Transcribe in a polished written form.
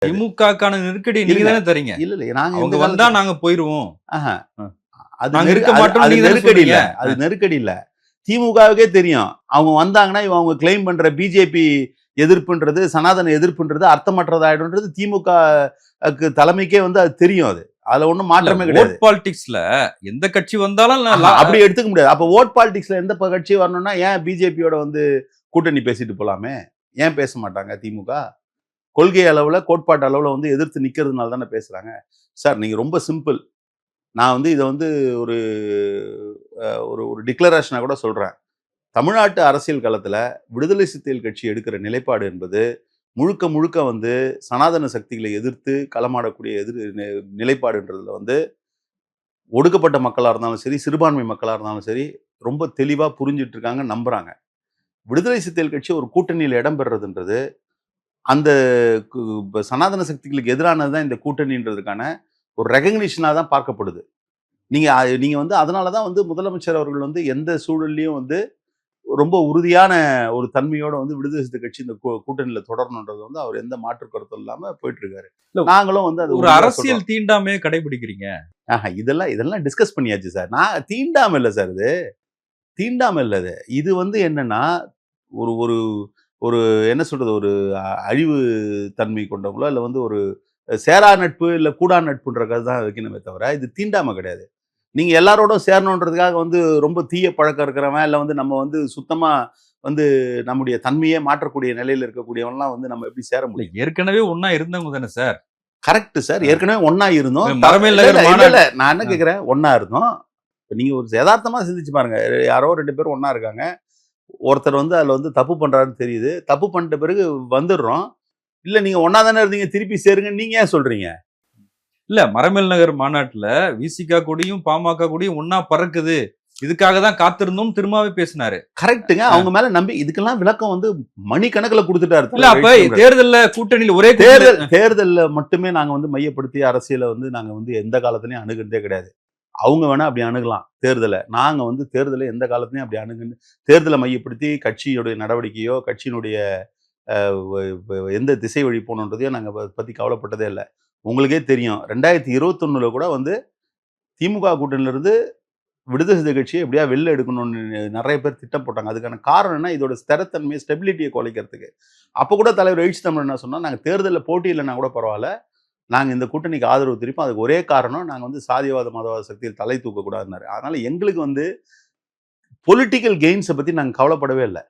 திமுகக்கான நெருக்கடி நீங்க தானே தரீங்க. இல்ல இல்ல நாங்க அவங்க வந்தா நாங்க போயிருவோம். அது நெருக்கடி இல்ல, அது நெருக்கடி இல்ல. திமுகவுக்கே தெரியும் அவங்க வந்தாங்கன்னா அவங்க கிளைம் பண்ற பிஜேபி எதிர்ப்புன்றது சனாதன எதிர்ப்புன்றது அர்த்தமற்றதாயிடும்ன்றது திமுக தலைமைக்கே வந்து அது தெரியும். அதுல ஒண்ணும் மாற்றமே கிடையாது. பாலிடிக்ஸ்ல எந்த கட்சி வந்தாலும் அப்படி எடுத்துக்க முடியாது. அப்ப ஓட் பாலிடிக்ஸ்ல எந்த கட்சி வரணும்னா ஏன் பிஜேபியோட வந்து கூட்டணி பேசிட்டு போலாமே? ஏன் பேச மாட்டாங்க திமுக? கொள்கை அளவுல கோட்பாட்டு அளவுல வந்து எதிர்த்து நிக்கிறதுனால தானே பேசுறாங்க. சார் நீங்க ரொம்ப சிம்பிள். நான் வந்து இதை வந்து ஒரு ஒரு டிக்ளரேஷனா கூட சொல்றேன். தமிழ்நாட்டு அரசியல் களத்துல விடுதலை சிறுத்தைகள் கட்சி எடுக்கிற நிலைப்பாடு என்பது முழுக்க முழுக்க வந்து சனாதன சக்திகளை எதிர்த்து களமாடக்கூடிய நிலைப்பாடுன்றதுல வந்து ஒடுக்கப்பட்ட மக்களா இருந்தாலும் சரி, சிறுபான்மை மக்களா இருந்தாலும் சரி, ரொம்ப தெளிவா புரிஞ்சிட்டு இருக்காங்க, நம்புறாங்க. விடுதலை சிறுத்தைகள் கட்சி ஒரு கூட்டணியில் இடம்பெறதுன்றது அந்த சனாதன சக்திகளுக்கு எதிரானதுதான் இந்த கூட்டணின்றதுக்கான ஒரு ரெகக்னிஷனா தான் பார்க்கப்படுது. நீங்க நீங்க வந்து அதனாலதான் வந்து முதலமைச்சர் அவர்கள் வந்து எந்த சூழல்லையும் வந்து ரொம்ப உறுதியான ஒரு தன்மையோட வந்து விடுதலை சிறுத்தை கட்சி இந்த கூட்டணியில தொடரணுன்றது வந்து அவர் எந்த மாற்று கருத்தும் இல்லாம போயிட்டு இருக்காரு. நாங்களும் வந்து அது ஒரு அரசியல் தீண்டாமையே கடைபிடிக்கிறீங்க. இதெல்லாம் டிஸ்கஸ் பண்ணியாச்சு சார். நான் தீண்டாம இல்லை சார், இது தீண்டாம இல்லை. இது வந்து என்னன்னா ஒரு ஒரு ஒரு என்ன சொல்றது, ஒரு அழிவு தன்மை கொண்டவங்களோ இல்லை வந்து ஒரு சேரா நட்பு இல்லை கூடா நட்புன்ற கதை தான் வைக்கணுமே தவிர இது தீண்டாம கிடையாது. நீங்க எல்லாரோட சேரணுன்றதுக்காக வந்து ரொம்ப தீய பழக்கம் இருக்கிறவன் இல்லை வந்து நம்ம வந்து சுத்தமா வந்து நம்முடைய தன்மையே மாற்றக்கூடிய நிலையில இருக்கக்கூடியவன்லாம் வந்து நம்ம எப்படி சேர முடியும்? ஏற்கனவே ஒன்னா இருந்தவங்க தானே சார். கரெக்ட் சார், ஏற்கனவே ஒன்னா இருந்தோம். நான் என்ன கேட்கிறேன், ஒன்னா இருந்தோம். நீங்க ஒரு யதார்த்தமா சிந்திச்சு பாருங்க. யாரோ 2 பேரும் ஒன்னா இருக்காங்க. ஒருத்தர் வந்து அதுல வந்து தப்பு பண்றாருன்னு தெரியுது. தப்பு பண்ணிட்ட பிறகு வந்துடுறோம். இல்ல நீங்க ஒன்னா தானே இருந்தீங்க, திருப்பி சேருங்க நீங்க ஏன் சொல்றீங்க? இல்ல மரமேல் நகர் மாநாட்டுல விசிகா கொடியும் பாமக கொடியும் ஒன்னா பறக்குது, இதுக்காக தான் காத்திருந்தோம் திரும்பவே பேசினாரு. கரெக்ட்டுங்க. அவங்க மேல நம்பி இதுக்கெல்லாம் விளக்கம் வந்து மணிக்கணக்கில் கொடுத்துட்டாரு. இல்ல அப்ப தேர்தல்ல கூட்டணியில் ஒரே தேர்தல்ல மட்டுமே நாங்க வந்து மையப்படுத்தி அரசியலை வந்து நாங்க வந்து எந்த காலத்திலயும் அணுகுறதே கிடையாது. அவங்க வேணா அப்படி அணுகலாம் தேர்தலை. நாங்க வந்து தேர்தலை எந்த காலத்திலையும் அப்படி அணுகுன்னு தேர்தலை மையப்படுத்தி கட்சியுடைய நடவடிக்கையோ கட்சியினுடைய எந்த திசை வழி போகணுன்றதையோ நாங்க பத்தி கவலைப்பட்டதே இல்லை. உங்களுக்கே தெரியும் 2021 கூட வந்து திமுக கூட்டணியில இருந்து விடுதலை சிறுத்தை கட்சியை எப்படியா வெளில எடுக்கணும்னு நிறைய பேர் திட்டம் போட்டாங்க. அதுக்கான காரணம் என்ன, இதோட ஸ்திரத்தன்மையை ஸ்டெபிலிட்டியை குலைக்கிறதுக்கு. அப்போ கூட தலைவர் எழுச்சி தமிழ் என்ன சொன்னா, நாங்கள் தேர்தலில் போட்டி இல்லைன்னா கூட பரவாயில்ல, நாங்கள் இந்த கூட்டணிக்கு ஆதரவு தெரிவிப்போம். அதுக்கு ஒரே காரணம் நாங்கள் வந்து சாதியவாத மதவாத சக்தியில் தலை தூக்கக்கூடாதுன்னாரு. அதனால எங்களுக்கு வந்து பொலிட்டிக்கல் கெயின்ஸை பற்றி நாங்கள் கவலைப்படவே இல்லை.